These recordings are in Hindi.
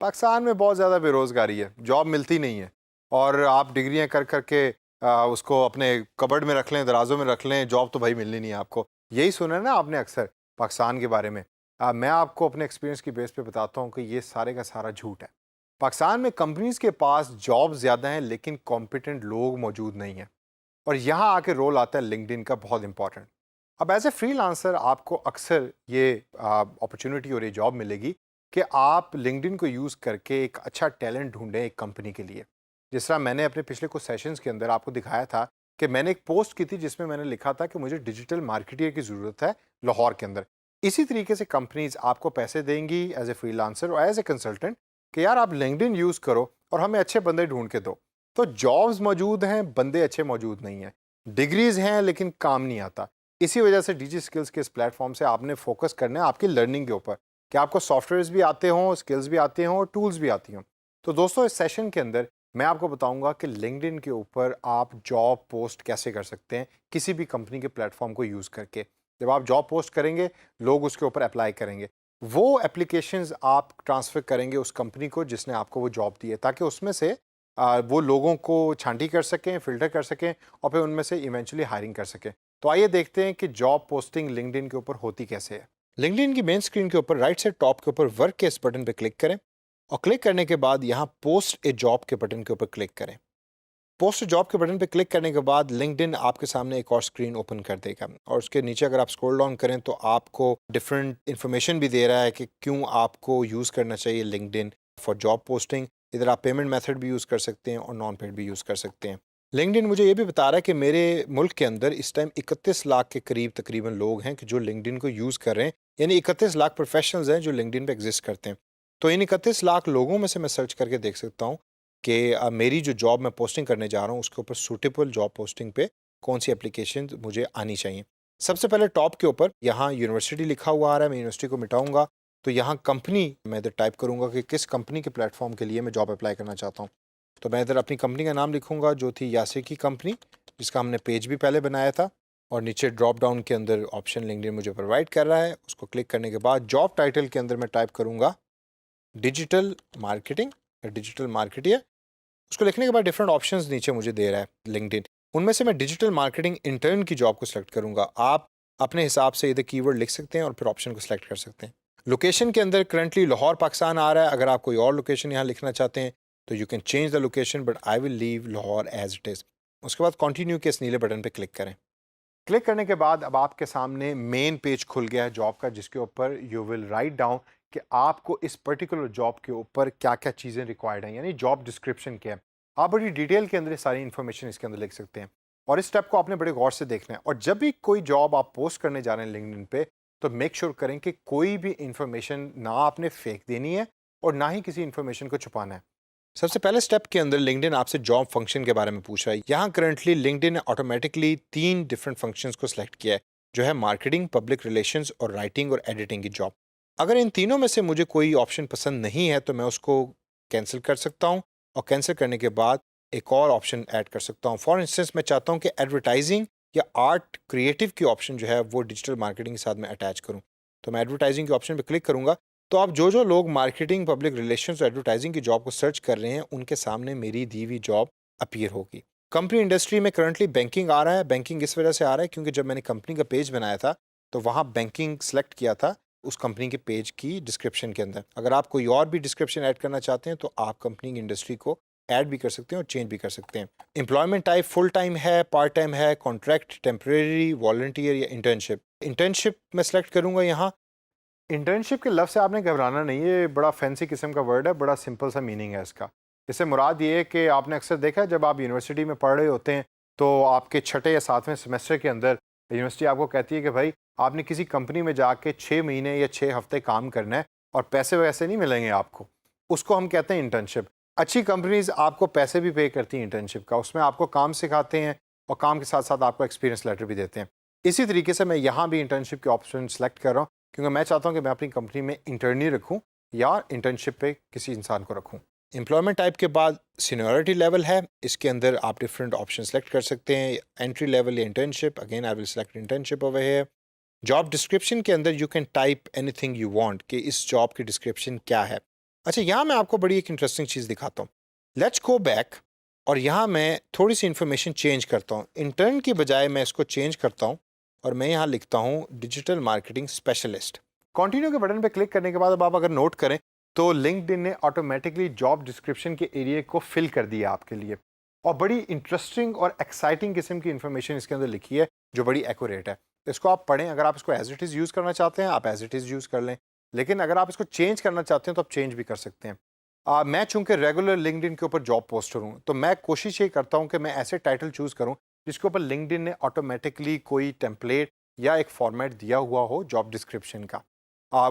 पाकिस्तान में बहुत ज़्यादा बेरोज़गारी है, जॉब मिलती नहीं है और आप डिग्रियाँ कर कर के उसको अपने कबर्ड में रख लें, दराज़ों में रख लें, जॉब तो भाई मिलनी नहीं है आपको। यही सुना है ना आपने अक्सर पाकिस्तान के बारे में। मैं आपको अपने एक्सपीरियंस की बेस पे बताता हूँ कि ये सारे का सारा झूठ है। पाकिस्तान में कंपनीज़ के पास जॉब ज़्यादा हैं लेकिन कॉम्पिटेंट लोग मौजूद नहीं हैं और यहाँ आके रोल आता है लिंक्डइन का बहुत इंपॉर्टेंट। अब एज ए फ्रीलांसर आपको अक्सर ये अपॉर्चुनिटी और ये जॉब मिलेगी कि आप लिंक्डइन को यूज़ करके एक अच्छा टैलेंट ढूंढें एक कंपनी के लिए। जिस तरह मैंने अपने पिछले कुछ सेशंस के अंदर आपको दिखाया था कि मैंने एक पोस्ट की थी जिसमें मैंने लिखा था कि मुझे डिजिटल मार्केटियर की ज़रूरत है लाहौर के अंदर। इसी तरीके से कंपनीज आपको पैसे देंगी एज ए फ्रीलांसर और एज ए कंसल्टेंट कि यार आप लिंक्डइन यूज़ करो और हमें अच्छे बंदे ढूंढ के दो। तो जॉब्स मौजूद हैं, बंदे अच्छे मौजूद नहीं हैं, डिग्रीज हैं लेकिन काम नहीं आता। इसी वजह से डीजी स्किल्स के इस प्लेटफॉर्म से आपने फोकस करना है आपकी लर्निंग के ऊपर कि आपको सॉफ्टवेयर्स भी आते हों, स्किल्स भी आते हों और टूल्स भी आती हों। तो दोस्तों इस सेशन के अंदर मैं आपको बताऊंगा कि लिंक्डइन के ऊपर आप जॉब पोस्ट कैसे कर सकते हैं किसी भी कंपनी के प्लेटफॉर्म को यूज़ करके। जब आप जॉब पोस्ट करेंगे लोग उसके ऊपर अप्लाई करेंगे, वो एप्लीकेशंस आप ट्रांसफ़र करेंगे उस कंपनी को जिसने आपको वो जॉब दी है ताकि उसमें से वो लोगों को छांटी कर सकें, फ़िल्टर कर सकें और फिर उनमें से इवेंचुअली हायरिंग कर सकें। तो आइए देखते हैं कि जॉब पोस्टिंग लिंक्डइन के ऊपर होती कैसे है। लिंक्डइन की मेन स्क्रीन के ऊपर राइट साइड टॉप के ऊपर वर्क के इस बटन पर क्लिक करें और क्लिक करने के बाद यहाँ पोस्ट ए जॉब के बटन के ऊपर क्लिक करें। पोस्ट जॉब के बटन पे क्लिक करने के बाद लिंक्डइन आपके सामने एक और स्क्रीन ओपन कर देगा और उसके नीचे अगर आप स्क्रॉल डाउन करें तो आपको डिफरेंट इन्फॉर्मेशन भी दे रहा है कि क्यों आपको यूज़ करना चाहिए लिंक्डइन फॉर जॉब पोस्टिंग। इधर आप पेमेंट मेथड भी यूज़ कर सकते हैं और नॉन पेड भी यूज़ कर सकते हैं। लिंक्डइन मुझे ये भी बता रहा है कि मेरे मुल्क के अंदर इस टाइम 31 लाख के करीब तकरीबन लोग हैं कि जो लिंक्डइन को यूज़ कर रहे हैं, यानी 31 लाख प्रोफेशनल्स हैं जो लिंक्डइन पे एग्जिस्ट करते हैं। तो इन 31 लाख लोगों में से मैं सर्च करके देख सकता हूँ कि मेरी जो जॉब मैं पोस्टिंग करने जा रहा हूँ उसके ऊपर सूटेबल जॉब पोस्टिंग पे कौन सी एप्लीकेशन मुझे आनी चाहिए। सबसे पहले टॉप के ऊपर यहाँ यूनिवर्सिटी लिखा हुआ आ रहा है, मैं यूनिवर्सिटी को मिटाऊंगा तो यहाँ कंपनी मैं इधर टाइप करूँगा कि किस कंपनी के प्लेटफॉर्म के लिए मैं जॉब अप्लाई करना चाहता हूँ। तो मैं इधर अपनी कंपनी का नाम लिखूँगा जो थी यासिर की कंपनी, जिसका हमने पेज भी पहले बनाया था। और नीचे ड्रॉप डाउन के अंदर ऑप्शन लिंक्डइन मुझे प्रोवाइड कर रहा है, उसको क्लिक करने के बाद जॉब टाइटल के अंदर मैं टाइप करूँगा डिजिटल मार्केटिंग या डिजिटल मार्केटियर। उसको लिखने के बाद डिफरेंट ऑप्शंस नीचे मुझे दे रहा है लिंक्डइन, उनमें से मैं डिजिटल मार्केटिंग इंटर्न की जॉब को सिलेक्ट करूंगा। आप अपने हिसाब से इधर कीवर्ड लिख सकते हैं और फिर ऑप्शन को सिलेक्ट कर सकते हैं। लोकेशन के अंदर करंटली लाहौर पाकिस्तान आ रहा है, अगर आप कोई और लोकेशन यहाँ लिखना चाहते हैं तो you can change the location but I will leave Lahore as it is. उसके बाद कंटिन्यू के इस नीले बटन पर क्लिक करें। क्लिक करने के बाद अब आपके सामने मेन पेज खुल गया है जॉब का, जिसके ऊपर यू विल राइट डाउन कि आपको इस पर्टिकुलर जॉब के ऊपर क्या क्या चीज़ें रिक्वायर्ड हैं, यानी जॉब डिस्क्रिप्शन क्या है। आप बड़ी डिटेल के अंदर सारी इन्फॉर्मेशन इसके अंदर लिख सकते हैं और इस स्टेप को आपने बड़े गौर से देखना है। और जब भी कोई जॉब आप पोस्ट करने जा रहे हैं लिंक्डइन पे तो मेक श्योर करें कि कोई भी इंफॉर्मेशन ना आपने फेक देनी है और ना ही किसी इंफॉर्मेशन को छुपाना है। सबसे पहले स्टेप के अंदर लिंक्डइन आपसे जॉब फंक्शन के बारे में पूछ रहा है। यहाँ करंटली लिंक्डइन ने ऑटोमेटिकली 3 डिफरेंट फंक्शंस को सिलेक्ट किया है, जो है मार्केटिंग, पब्लिक रिलेशंस और राइटिंग और एडिटिंग की जॉब। अगर इन तीनों में से मुझे कोई ऑप्शन पसंद नहीं है तो मैं उसको कैंसिल कर सकता हूँ और कैंसिल करने के बाद एक और ऑप्शन ऐड कर सकता हूँ। फॉर इंस्टेंस मैं चाहता हूँ कि एडवर्टाइजिंग या आर्ट क्रिएटिव की ऑप्शन जो है वो डिजिटल मार्केटिंग के साथ में अटैच करूँ। तो मैं एडवर्टाइजिंग के ऑप्शन पर क्लिक करूँगा तो आप जो लोग मार्केटिंग, पब्लिक रिलेशंस और एडवर्टाइजिंग की जॉब को सर्च कर रहे हैं उनके सामने मेरी दी हुई जॉब अपीयर होगी। कंपनी इंडस्ट्री में करंटली बैंकिंग आ रहा है। बैंकिंग इस वजह से आ रहा है क्योंकि जब मैंने कंपनी का पेज बनाया था तो वहाँ बैंकिंग सेलेक्ट किया था उस कंपनी के पेज की डिस्क्रिप्शन के अंदर। अगर आप कोई और भी डिस्क्रिप्शन ऐड करना चाहते हैं तो आप कंपनी की इंडस्ट्री को ऐड भी कर सकते हैं और चेंज भी कर सकते हैं। एम्प्लॉयमेंट टाइप फुल टाइम है, पार्ट टाइम है, कॉन्ट्रैक्ट, टेम्परेरी, वॉलंटियर या इंटर्नशिप। इंटर्नशिप मैं सेलेक्ट करूँगा यहाँ। इंटर्नशिप के लफ्ज़ से आपने घबराना नहीं, ये बड़ा फैंसी किस्म का वर्ड है, बड़ा सिंपल सा मीनिंग है इसका। इससे मुराद ये है कि आपने अक्सर देखा है जब आप यूनिवर्सिटी में पढ़ रहे होते हैं तो आपके छठे या सातवें सेमेस्टर के अंदर यूनिवर्सिटी आपको कहती है कि भाई आपने किसी कंपनी में जाके 6 महीने या 6 हफ्ते काम करना है और पैसे वैसे नहीं मिलेंगे आपको। उसको हम कहते हैं इंटर्नशिप। अच्छी कंपनीज आपको पैसे भी पे करती हैं इंटर्नशिप का, उसमें आपको काम सिखाते हैं और काम के साथ साथ आपको एक्सपीरियंस लेटर भी देते हैं। इसी तरीके से मैं यहाँ भी इंटर्नशिप के ऑप्शन सेलेक्ट कर रहा हूँ क्योंकि मैं चाहता हूँ कि मैं अपनी कंपनी में इंटर्नी रखूँ या इंटर्नशिप पे किसी इंसान को रखूँ। एम्प्लॉयमेंट टाइप के बाद सीनियरिटी लेवल है, इसके अंदर आप डिफरेंट ऑप्शन सेलेक्ट कर सकते हैं, एंट्री लेवल या internship. Again I will select internship over here. Job description के अंदर you can type anything you want कि इस जॉब की डिस्क्रिप्शन क्या है। अच्छा, यहाँ मैं आपको बड़ी एक इंटरेस्टिंग चीज़ दिखाता हूँ। लेट्स गो बैक और यहाँ मैं थोड़ी सी इन्फॉर्मेशन चेंज करता हूँ। इंटर्न की बजाय मैं इसको चेंज करता हूँ और मैं यहाँ लिखता हूँ डिजिटल मार्केटिंग स्पेशलिस्ट। कंटिन्यू के बटन पे क्लिक करने के बाद अब आप अगर नोट करें तो लिंक्डइन ने ऑटोमेटिकली जॉब डिस्क्रिप्शन के एरिया को फिल कर दिया आपके लिए, और बड़ी इंटरेस्टिंग और एक्साइटिंग किस्म की इन्फॉर्मेशन इसके अंदर लिखी है जो बड़ी एक्यूरेट है। इसको आप पढ़ें। अगर आप इसको एज इट इज़ यूज़ करना चाहते हैं आप एज इट इज़ यूज़ कर लें, लेकिन अगर आप इसको चेंज करना चाहते हैं तो आप चेंज भी कर सकते हैं। मैं चूंकि रेगुलर लिंक्डइन के ऊपर जॉब पोस्टर हूँ तो मैं कोशिश ये करता हूँ कि मैं ऐसे टाइटल चूज़ करूँ जिसके ऊपर लिंक्डइन ने ऑटोमेटिकली कोई टेम्पलेट या एक फॉर्मेट दिया हुआ हो जॉब डिस्क्रिप्शन का।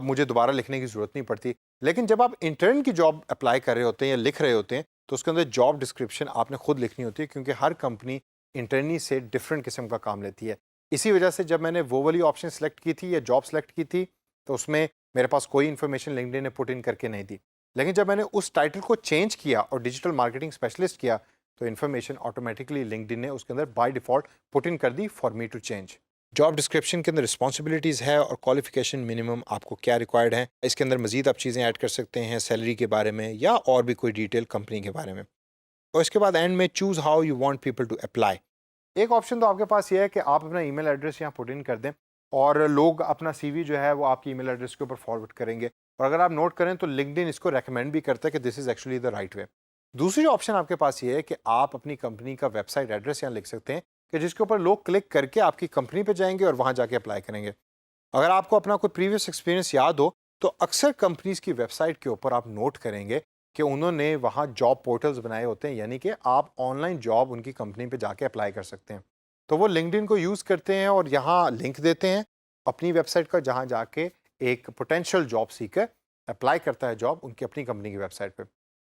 मुझे दोबारा लिखने की ज़रूरत नहीं पड़ती। लेकिन जब आप इंटर्न की जॉब अप्लाई कर रहे होते हैं या लिख रहे होते हैं तो उसके अंदर जॉब डिस्क्रिप्शन आपने खुद लिखनी होती है, क्योंकि हर कंपनी इंटर्नी से डिफरेंट किस्म का काम लेती है। इसी वजह से जब मैंने वो वाली ऑप्शन सेलेक्ट की थी या जॉब सेलेक्ट की थी तो उसमें मेरे पास कोई इन्फॉर्मेशन लिंक्डइन ने पुट इन करके नहीं दी। लेकिन जब मैंने उस टाइटल को चेंज किया और डिजिटल मार्केटिंग स्पेशलिस्ट किया तो इन्फॉर्मेशन ऑटोमेटिकली लिंक्डइन ने उसके अंदर बाय डिफ़ॉल्ट पुट इन कर दी for me to change. Job description के अंदर रिस्पॉन्सिबिलिटीज़ है और क्वालिफिकेशन मिनिमम आपको क्या रिक्वायर्ड है। इसके अंदर मजीद आप चीज़ें ऐड कर सकते हैं, सैलरी के बारे में या और भी कोई डिटेल कंपनी के बारे में। और इसके बाद एंड में choose how you want people to apply. एक ऑप्शन तो आपके पास ये है कि आप अपना ईमेल एड्रेस यहाँ पुट इन कर दें और लोग अपना सीवी जो है वो आपकी ईमेल एड्रेस के ऊपर फॉरवर्ड करेंगे। और अगर आप नोट करें तो लिंक्डइन इसको रेकमेंड भी करता है कि this is actually the right way. दूसरी ऑप्शन आपके पास ये है कि आप अपनी कंपनी का वेबसाइट एड्रेस यहाँ लिख सकते हैं कि जिसके ऊपर लोग क्लिक करके आपकी कंपनी पे जाएंगे और वहाँ जाके अप्लाई करेंगे। अगर आपको अपना कोई प्रीवियस एक्सपीरियंस याद हो तो अक्सर कंपनीज की वेबसाइट के ऊपर आप नोट करेंगे कि उन्होंने वहाँ जॉब पोर्टल्स बनाए होते हैं, यानी कि आप ऑनलाइन जॉब उनकी कंपनी पे जाके अप्लाई कर सकते हैं। तो वो लिंक्डइन को यूज़ करते हैं और यहाँ लिंक देते हैं अपनी वेबसाइट का, जहाँ जाके एक पोटेंशियल जॉब सीकर अप्लाई करता है जॉब उनकी अपनी कंपनी की वेबसाइट पे।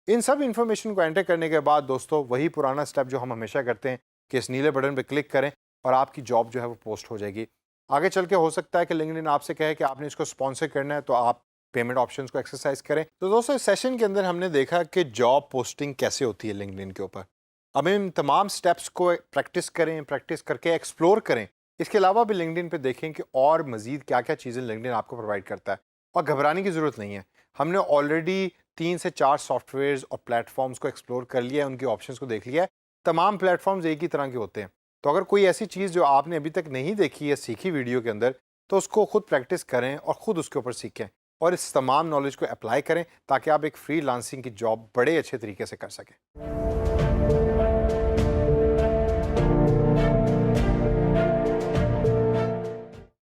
इन सब इन्फॉर्मेशन को एंटर करने के बाद दोस्तों वही पुराना स्टेप जो हम हमेशा करते हैं कि इस नीले बटन पे क्लिक करें और आपकी जॉब जो है वो पोस्ट हो जाएगी। आगे चल के हो सकता है कि लिंक्डइन आपसे कहे कि आपने इसको स्पॉन्सर करना है तो आप पेमेंट ऑप्शंस को एक्सरसाइज करें। तो दोस्तों इस सेशन के अंदर हमने देखा कि जॉब पोस्टिंग कैसे होती है लिंक्डइन के ऊपर। अब इन तमाम स्टेप्स को प्रैक्टिस करें, प्रैक्टिस करके एक्सप्लोर करें। इसके अलावा भी लिंक्डइन पे देखें कि और मजीद क्या क्या चीज़ें लिंक्डइन आपको प्रोवाइड करता है, और घबराने की ज़रूरत नहीं है। हमने ऑलरेडी 3 से 4 सॉफ्टवेयर्स और प्लेटफॉर्म्स को एक्सप्लोर कर लिया है, उनकी ऑप्शंस को देख लिया है। तमाम प्लेटफॉर्म्स एक ही तरह के होते हैं। तो अगर कोई ऐसी चीज़ जो आपने अभी तक नहीं देखी है सीखी वीडियो के अंदर, तो उसको खुद प्रैक्टिस करें और ख़ुद उसके ऊपर सीखें और इस तमाम नॉलेज को अप्लाई करें ताकि आप एक फ्रीलांसिंग की जॉब बड़े अच्छे तरीके से कर सकें।